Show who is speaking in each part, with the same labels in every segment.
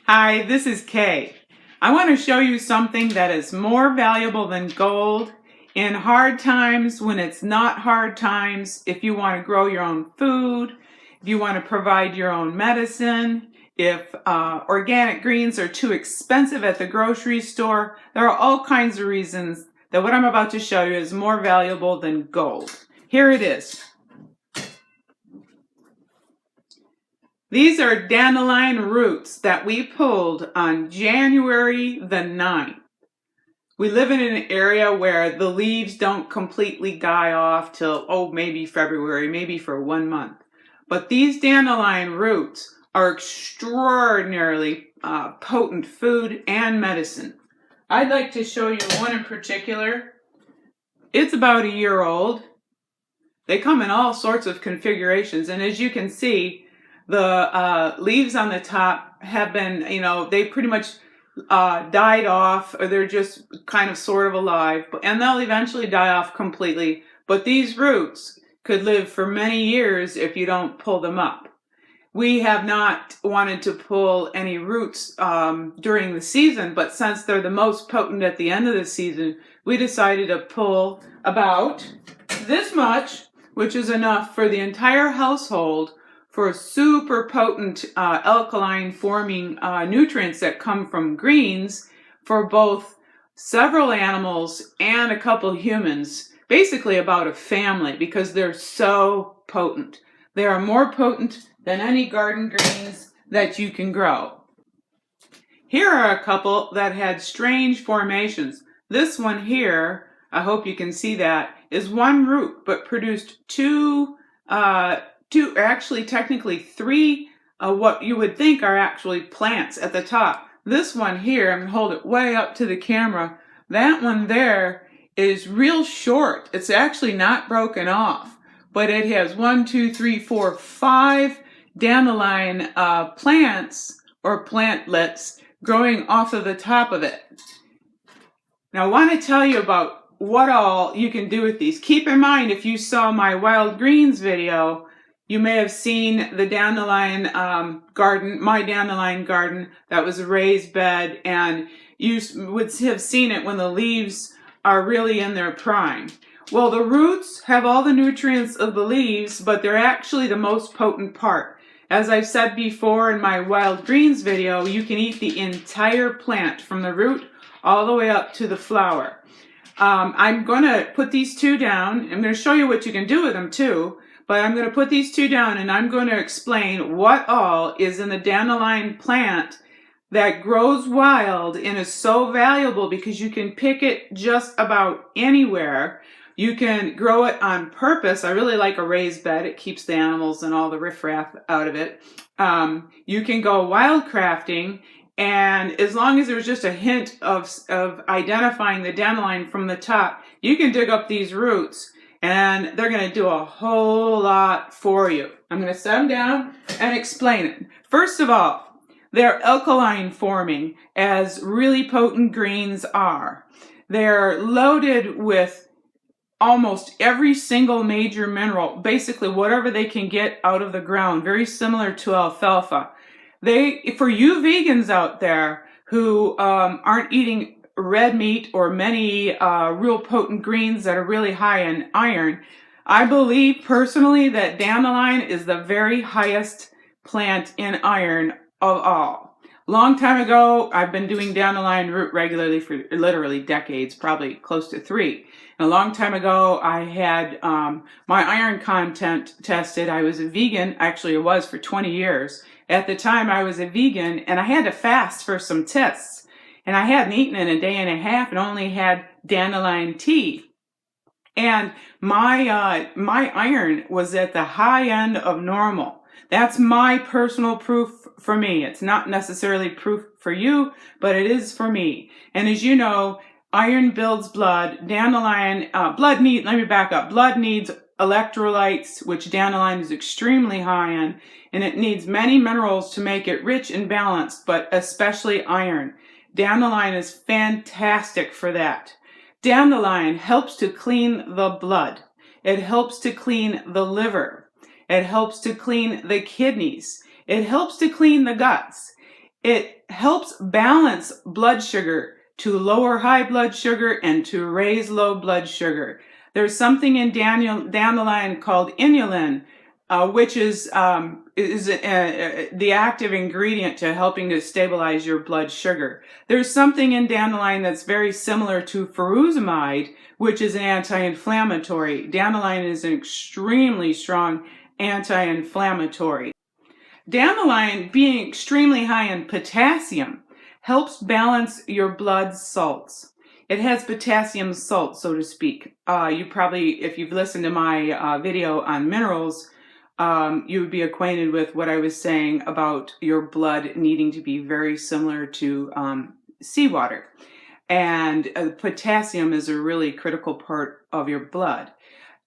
Speaker 1: Hi, this is Kay. I want to show you something that is more valuable than gold in hard times, when it's not hard times, if you want to grow your own food, if you want to provide your own medicine, if organic greens are too expensive at the grocery store. There are all kinds of reasons that what I'm about to show you is more valuable than gold. Here it is. These are dandelion roots that we pulled on January the 9th. We live in an area where the leaves don't completely die off till, maybe February, maybe for 1 month. But these dandelion roots are extraordinarily potent food and medicine. I'd like to show you one in particular. It's about a year old. They come in all sorts of configurations, and as you can see, the leaves on the top have been, they pretty much died off, or they're just kind of sort of alive, and they'll eventually die off completely. But these roots could live for many years if you don't pull them up. We have not wanted to pull any roots during the season, but since they're the most potent at the end of the season, we decided to pull about this much, which is enough for the entire household, for super potent alkaline forming nutrients that come from greens for both several animals and a couple humans, basically about a family, because they're so potent. They are more potent than any garden greens that you can grow. Here are a couple that had strange formations. This one here, I hope you can see that, is one root but produced actually technically three, what you would think are actually plants at the top. This one here, I'm going to hold it way up to the camera. That one there is real short. It's actually not broken off, but it has 5 dandelion plants or plantlets growing off of the top of it. Now I want to tell you about what all you can do with these. Keep in mind, if you saw my wild greens video, you may have seen the dandelion garden, my dandelion garden, that was a raised bed, and you would have seen it when the leaves are really in their prime. Well, the roots have all the nutrients of the leaves, but they're actually the most potent part. As I've said before in my wild greens video, you can eat the entire plant from the root all the way up to the flower. I'm going to put these two down. I'm going to show you what you can do with them too, but I'm going to put these two down and I'm going to explain what all is in the dandelion plant that grows wild and is so valuable because you can pick it just about anywhere. You can grow it on purpose. I really like a raised bed. It keeps the animals and all the riffraff out of it. You can go wildcrafting, and as long as there's just a hint of identifying the dandelion from the top, you can dig up these roots and they're going to do a whole lot for you. I'm going to set them down and explain it. First of all, they're alkaline forming, as really potent greens are. They're loaded with almost every single major mineral, basically whatever they can get out of the ground, very similar to alfalfa. For you vegans out there who aren't eating red meat or many real potent greens that are really high in iron, I believe personally that dandelion is the very highest plant in iron of all. Long time ago, I've been doing dandelion root regularly for literally decades, probably close to 3. And a long time ago, I had my iron content tested. I was a vegan. Actually, I was for 20 years. At the time, I was a vegan, and I had to fast for some tests. And I hadn't eaten in a day and a half and only had dandelion tea. And my iron was at the high end of normal. That's my personal proof for me. It's not necessarily proof for you, but it is for me. And as you know, iron builds blood. Dandelion, blood needs electrolytes, which dandelion is extremely high in, and it needs many minerals to make it rich and balanced, but especially iron. Dandelion is fantastic for that. Dandelion helps to clean the blood. It helps to clean the liver. It helps to clean the kidneys. It helps to clean the guts. It helps balance blood sugar to lower high blood sugar and to raise low blood sugar. There's something in dandelion called inulin, which is the active ingredient to helping to stabilize your blood sugar. There's something in dandelion that's very similar to furosemide, which is an anti-inflammatory. Dandelion is an extremely strong anti-inflammatory. Dandelion, being extremely high in potassium, helps balance your blood salts. It has potassium salt, so to speak. You probably, if you've listened to my video on minerals, you would be acquainted with what I was saying about your blood needing to be very similar to seawater. And potassium is a really critical part of your blood.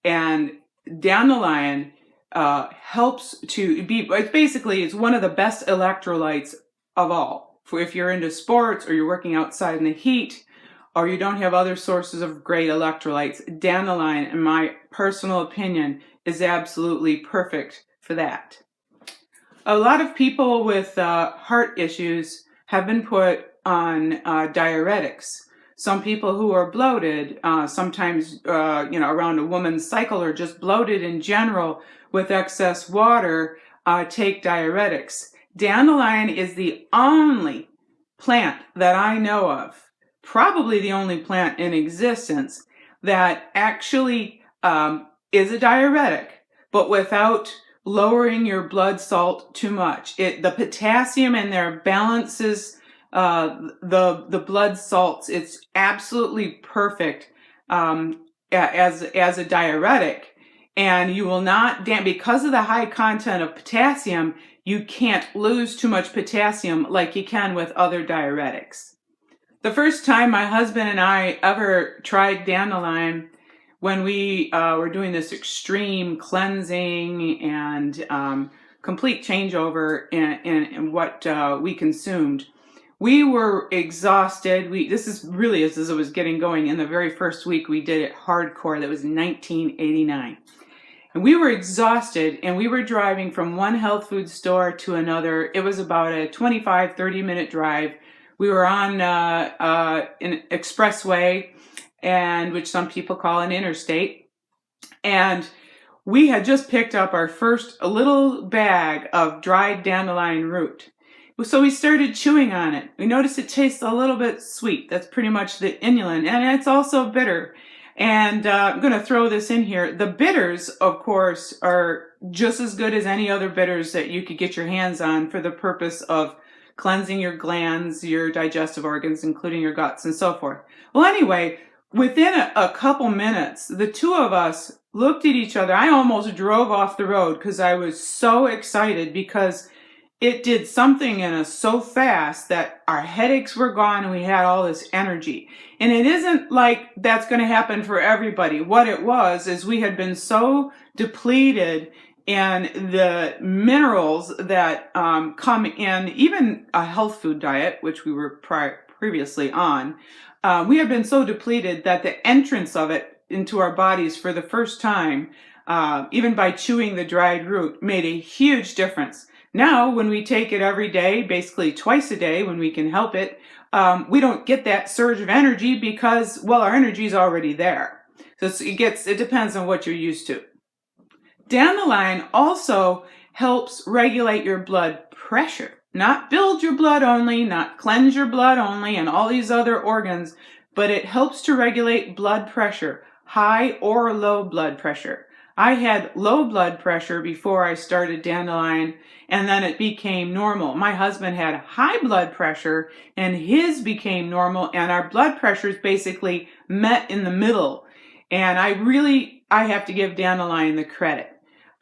Speaker 1: And dandelion helps to be, it's one of the best electrolytes of all. For if you're into sports or you're working outside in the heat, or you don't have other sources of great electrolytes, dandelion, in my personal opinion, is absolutely perfect for that. A lot of people with heart issues have been put on diuretics. Some people who are bloated, sometimes around a woman's cycle, or just bloated in general with excess water, take diuretics. Dandelion is the only plant that I know of, probably the only plant in existence, that actually is a diuretic, but without lowering your blood salt too much. The potassium in there balances the blood salts. It's absolutely perfect as a diuretic, and you will not because of the high content of potassium. You can't lose too much potassium like you can with other diuretics. The first time my husband and I ever tried dandelion, when we were doing this extreme cleansing and complete changeover in what we consumed, we were exhausted. This is really as it was getting going. In the very first week, we did it hardcore. That was 1989. And we were exhausted, and we were driving from one health food store to another. It was about a 25, 30-minute drive. We were on an expressway, and which some people call an interstate. And we had just picked up our first little bag of dried dandelion root. So we started chewing on it. We noticed it tastes a little bit sweet. That's pretty much the inulin, and it's also bitter. And I'm going to throw this in here. The bitters, of course, are just as good as any other bitters that you could get your hands on for the purpose of cleansing your glands, your digestive organs, including your guts and so forth. Well, anyway, within a couple minutes, the two of us looked at each other. I almost drove off the road because I was so excited, because it did something in us so fast that our headaches were gone and we had all this energy. And it isn't like that's going to happen for everybody. What it was is we had been so depleted in the minerals that come in even a health food diet, which we were previously on. We had been so depleted that the entrance of it into our bodies for the first time, even by chewing the dried root, made a huge difference. Now, when we take it every day, basically twice a day when we can help it, we don't get that surge of energy because, well, our energy is already there. So it depends on what you're used to. Dandelion also helps regulate your blood pressure. Not build your blood only, not cleanse your blood only, and all these other organs, but it helps to regulate blood pressure, high or low blood pressure. I had low blood pressure before I started dandelion, and then it became normal. My husband had high blood pressure, and his became normal, and our blood pressures basically met in the middle. And I have to give dandelion the credit.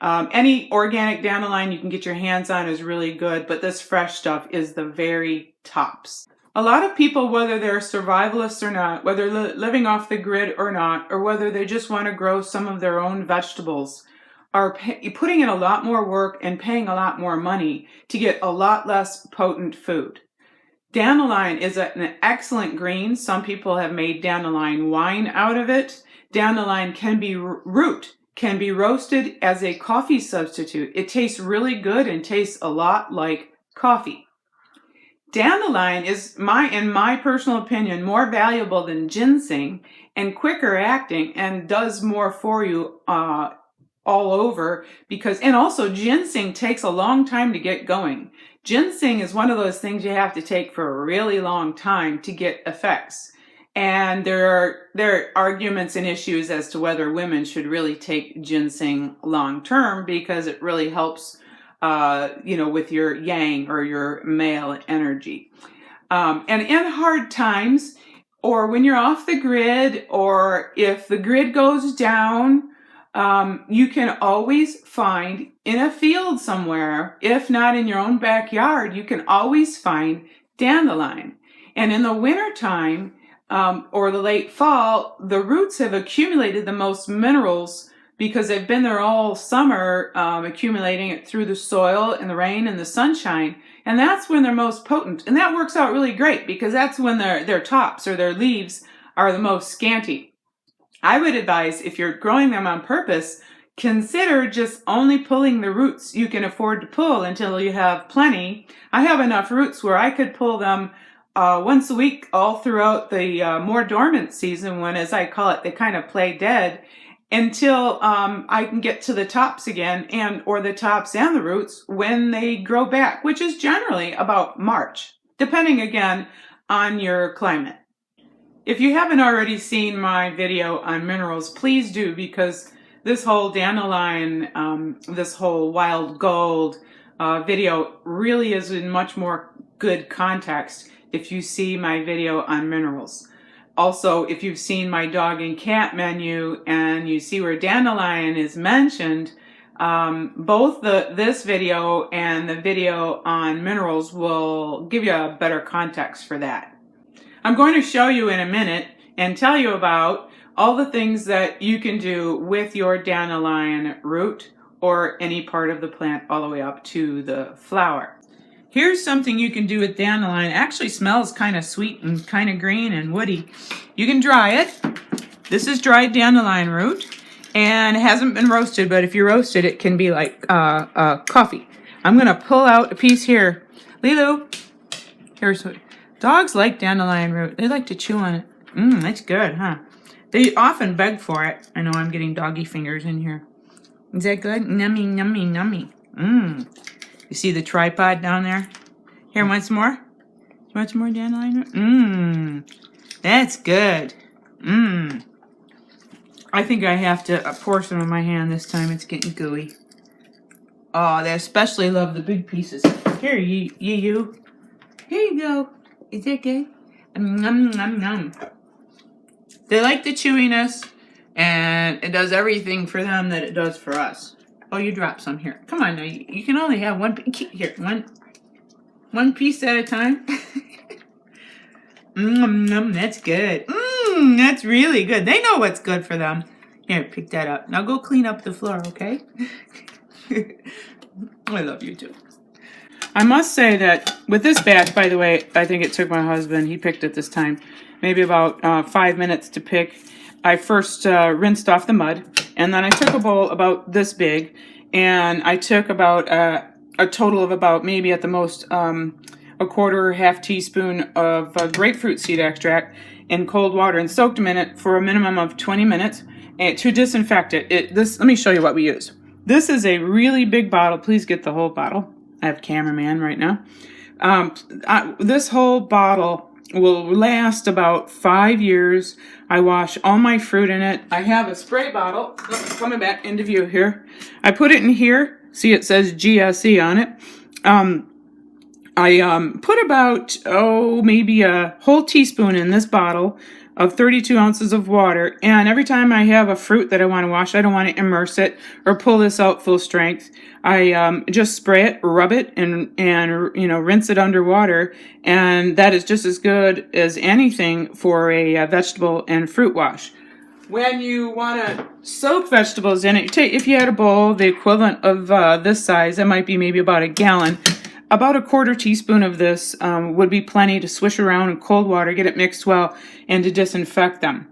Speaker 1: Any organic dandelion you can get your hands on is really good, but this fresh stuff is the very tops. A lot of people, whether they're survivalists or not, whether living off the grid or not, or whether they just want to grow some of their own vegetables, are putting in a lot more work and paying a lot more money to get a lot less potent food. Dandelion is an excellent green. Some people have made dandelion wine out of it. Dandelion can be can be roasted as a coffee substitute. It tastes really good and tastes a lot like coffee. Dandelion is, in my personal opinion, more valuable than ginseng and quicker acting and does more for you all over, because, and also ginseng takes a long time to get going. Ginseng is one of those things you have to take for a really long time to get effects. And there are arguments and issues as to whether women should really take ginseng long term, because it really helps, with your yang or your male energy. And in hard times, or when you're off the grid, or if the grid goes down, you can always find in a field somewhere, if not in your own backyard, you can always find dandelion. And in the wintertime, or the late fall, the roots have accumulated the most minerals because they've been there all summer, accumulating it through the soil and the rain and the sunshine. And that's when they're most potent. And that works out really great, because that's when their tops or their leaves are the most scanty. I would advise, if you're growing them on purpose, consider just only pulling the roots you can afford to pull until you have plenty. I have enough roots where I could pull them once a week all throughout the more dormant season, when, as I call it, they kind of play dead, until I can get to the tops again, or the tops and the roots when they grow back, which is generally about March, depending again on your climate. If you haven't already seen my video on minerals, please do, because this whole dandelion, this whole wild gold video really is in much more good context if you see my video on minerals. Also, if you've seen my dog and cat menu and you see where dandelion is mentioned, both this video and the video on minerals will give you a better context for that. I'm going to show you in a minute and tell you about all the things that you can do with your dandelion root, or any part of the plant all the way up to the flower. Here's something you can do with dandelion. It actually smells kind of sweet and kind of green and woody. You can dry it. This is dried dandelion root, and it hasn't been roasted, but if you roast it, it can be like coffee. I'm going to pull out a piece here. Lulu, here's what. Dogs like dandelion root. They like to chew on it. That's good, huh? They often beg for it. I know I'm getting doggy fingers in here. Is that good? Nummy, nummy, nummy. You see the tripod down there? Here, want some more? You want some more dandelion root? That's good. I think I have to pour some in my hand this time. It's getting gooey. Oh, they especially love the big pieces. Here, you. Here you go. Is that good? Nom, nom, nom. They like the chewiness, and it does everything for them that it does for us. Oh, you dropped some here. Come on now. You can only have one. Here, one piece at a time. That's good. That's really good. They know what's good for them. Here, pick that up. Now go clean up the floor, okay? I love you too. I must say that with this batch, by the way, I think it took my husband, he picked it this time, maybe about 5 minutes to pick. I first rinsed off the mud, and then I took a bowl about this big, and I took about a total of about, maybe at the most, a quarter, half teaspoon of grapefruit seed extract in cold water, and soaked them in it for a minimum of 20 minutes to disinfect it. Let me show you what we use. This is a really big bottle. Please get the whole bottle. I have cameraman right now. This whole bottle will last about 5 years. I wash all my fruit in it. I have a spray bottle. Coming back into view here. I put it in here. See, it says GSE on it. I put about, maybe a whole teaspoon in this bottle of 32 ounces of water. And every time I have a fruit that I want to wash, I don't want to immerse it or pull this out full strength. I just spray it, rub it, and rinse it underwater. And that is just as good as anything for a vegetable and fruit wash. When you want to soak vegetables in it, if you had a bowl, the equivalent of this size, that might be maybe about a gallon. About a quarter teaspoon of this would be plenty to swish around in cold water, get it mixed well, and to disinfect them.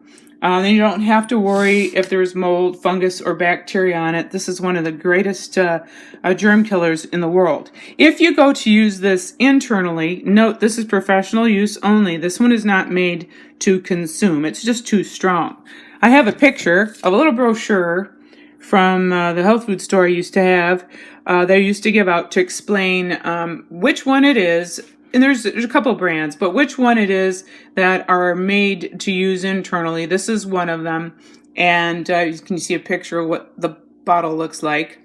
Speaker 1: Then you don't have to worry if there's mold, fungus, or bacteria on it. This is one of the greatest germ killers in the world. If you go to use this internally, note this is professional use only. This one is not made to consume. It's just too strong. I have a picture of a little brochure from the health food store I used to have. They used to give out to explain which one it is. And there's a couple brands, but which one it is that are made to use internally. This is one of them. And you can see a picture of what the bottle looks like.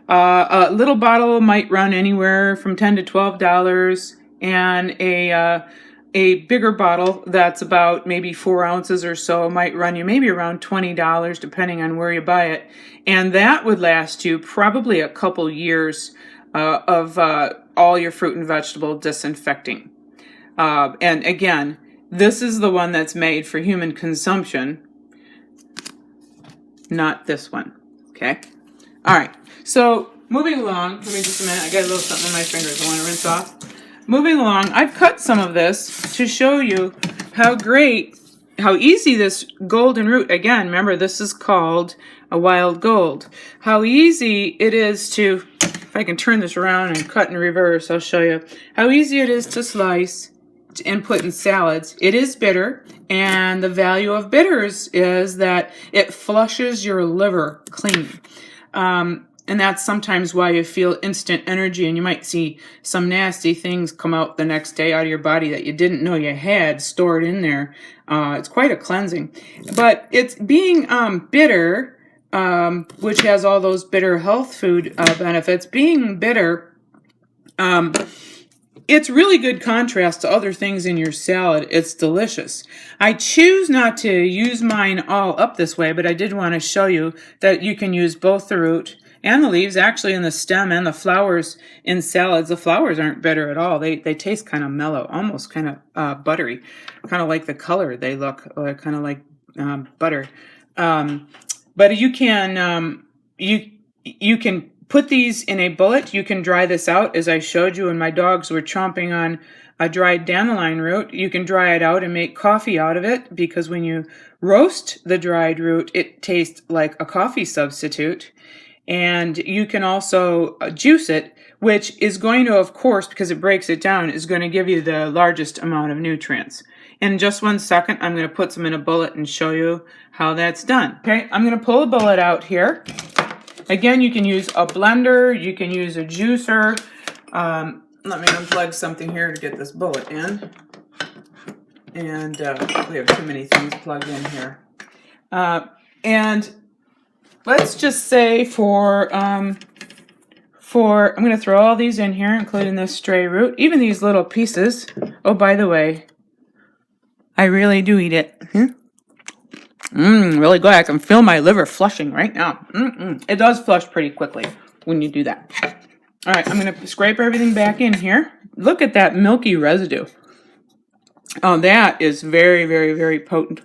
Speaker 1: A little bottle might run anywhere from $10 to $12, and a bigger bottle that's about maybe 4 ounces or so might run you maybe around $20, depending on where you buy it. And that would last you probably a couple years of all your fruit and vegetable disinfecting. And again, this is the one that's made for human consumption, not this one. Okay? All right. So moving along, give me just a minute. I got a little something in my fingers I want to rinse off. Moving along, I've cut some of this to show you how easy this golden root, again, remember this is called a wild gold, how easy it is to, if I can turn this around and cut in reverse, I'll show you how easy it is to slice and put in salads. It is bitter, and the value of bitters is that it flushes your liver clean. And that's sometimes why you feel instant energy, and you might see some nasty things come out the next day out of your body that you didn't know you had stored in there. It's quite a cleansing. But it's being bitter, which has all those bitter health food benefits. Being bitter, it's really good contrast to other things in your salad. It's delicious. I choose not to use mine all up this way, but I did want to show you that you can use both the root and the leaves, actually, in the stem and the flowers in salads. The flowers aren't bitter at all. They taste kind of mellow, almost kind of buttery, kind of like the color they look, kind of like butter. But you can you can put these in a bullet. You can dry this out, as I showed you when my dogs were chomping on a dried dandelion root. You can dry it out and make coffee out of it, because when you roast the dried root, it tastes like a coffee substitute. And you can also juice it, which is going to, of course, because it breaks it down, is going to give you the largest amount of nutrients. In just 1 second, I'm going to put some in a bullet and show you how that's done. Okay, I'm going to pull a bullet out here. Again, you can use a blender, you can use a juicer. Let me unplug something here to get this bullet in. And we have too many things plugged in here. And let's just say I'm going to throw all these in here, including this stray root, even these little pieces. Oh, by the way, I really do eat it. Really good. I can feel my liver flushing right now. It does flush pretty quickly when you do that. All right, I'm going to scrape everything back in here. Look at that milky residue. Oh, that is very, very, very potent.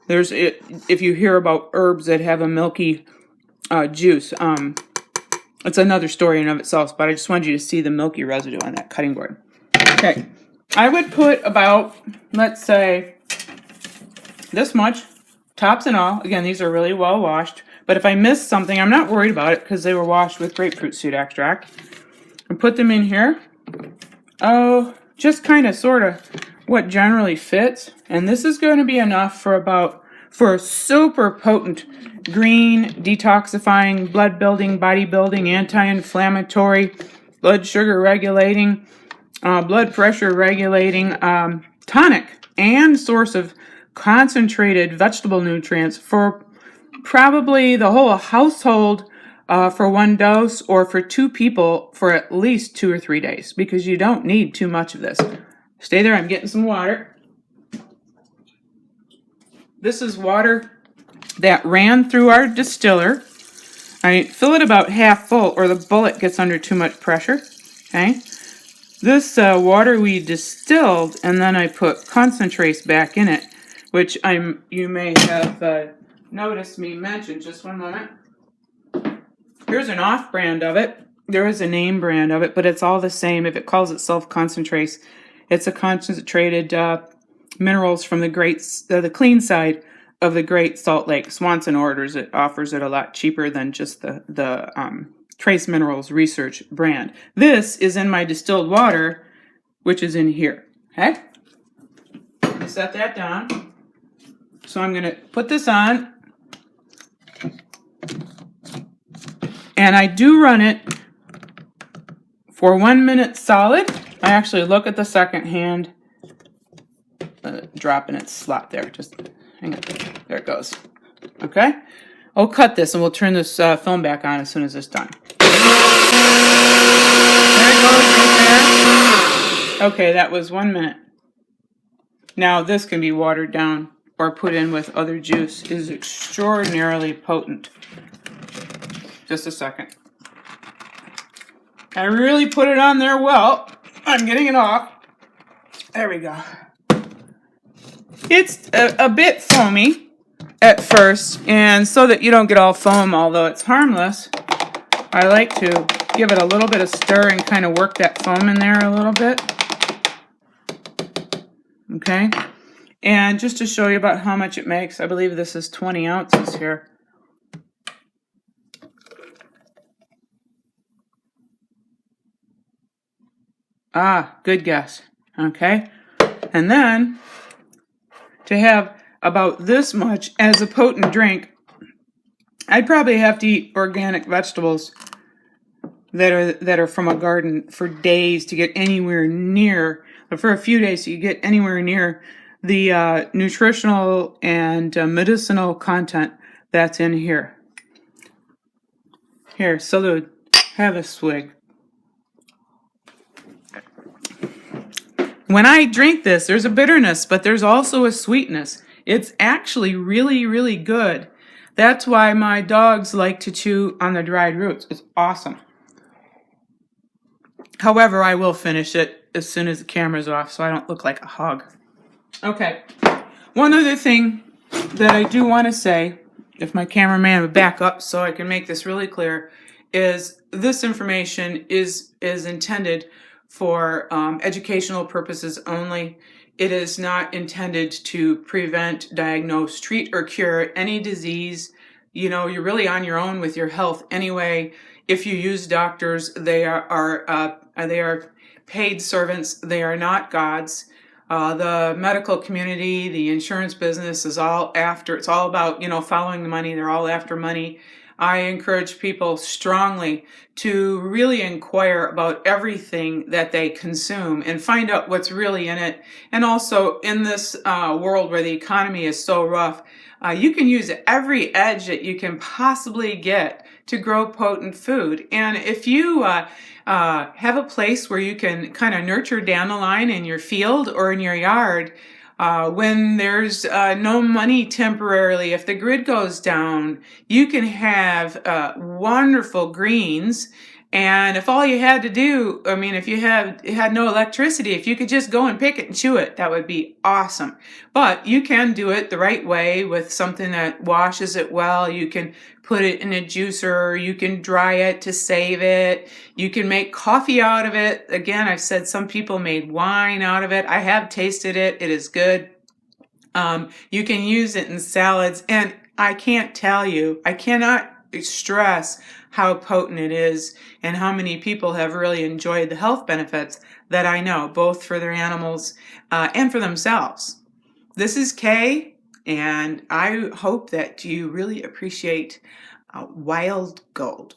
Speaker 1: If you hear about herbs that have a milky juice, it's another story in and of itself, but I just wanted you to see the milky residue on that cutting board. Okay, I would put about, let's say, this much, tops and all. Again, these are really well washed, but if I miss something, I'm not worried about it because they were washed with grapefruit seed extract. And put them in here. Oh, just kind of, sort of, what generally fits. And this is going to be enough for a super potent green, detoxifying, blood building, body building, anti-inflammatory, blood sugar regulating, blood pressure regulating, tonic, and source of concentrated vegetable nutrients for probably the whole household for one dose, or for 2 people for at least 2 or 3 days, because you don't need too much of this. Stay there, I'm getting some water. This is water that ran through our distiller. I fill it about half full, or the bullet gets under too much pressure. Okay. This water we distilled, and then I put concentrates back in it, which you may have noticed me mention. Just one moment. Here's an off-brand of it. There is a name brand of it, but it's all the same. If it calls itself concentrates, it's a concentrated minerals from the clean side of the Great Salt Lake. Swanson offers it a lot cheaper than just the Trace Minerals Research brand. This is in my distilled water, which is in here. Okay, set that down. So I'm going to put this on, and I do run it for 1 minute solid. I actually look at the second hand, drop in its slot there. Just hang on. There it goes. Okay, I'll cut this and we'll turn this film back on as soon as it's done. There it goes right there. Okay, that was 1 minute. Now this can be watered down or put in with other juice. It is extraordinarily potent. Just a second. I really put it on there well. I'm getting it off. There we go. It's a bit foamy at first, and so that you don't get all foam, although it's harmless, I like to give it a little bit of stir and kind of work that foam in there a little bit. Okay, and just to show you about how much it makes, I believe this is 20 ounces here. Ah, good guess. Okay, and then to have about this much as a potent drink, I'd probably have to eat organic vegetables that are from a garden for days to get anywhere near, or for a few days to get anywhere near the nutritional and medicinal content that's in here. Here, salud. Have a swig. When I drink this, there's a bitterness, but there's also a sweetness. It's actually really, really good. That's why my dogs like to chew on the dried roots. It's awesome. However, I will finish it as soon as the camera's off so I don't look like a hog. Okay. One other thing that I do want to say, if my cameraman would back up so I can make this really clear, is this information is intended for educational purposes only. It is not intended to prevent, diagnose, treat, or cure any disease. You know, you're really on your own with your health anyway. If you use doctors, they are paid servants. They are not gods. The medical community, the insurance business is all after. It's all about, following the money. They're all after money. I encourage people strongly to really inquire about everything that they consume and find out what's really in it. And also, in this world where the economy is so rough, you can use every edge that you can possibly get to grow potent food. And if you have a place where you can kind of nurture dandelion in your field or in your yard, when there's no money temporarily, if the grid goes down, you can have wonderful greens. And if all you had to do, if you had no electricity, if you could just go and pick it and chew it, that would be awesome. But you can do it the right way with something that washes it well. You can put it in a juicer. You can dry it to save it. You can make coffee out of it. Again, I've said some people made wine out of it. I have tasted it. It is good. You can use it in salads. And I cannot stress how potent it is and how many people have really enjoyed the health benefits that I know, both for their animals and for themselves. This is Kay, and I hope that you really appreciate wild gold.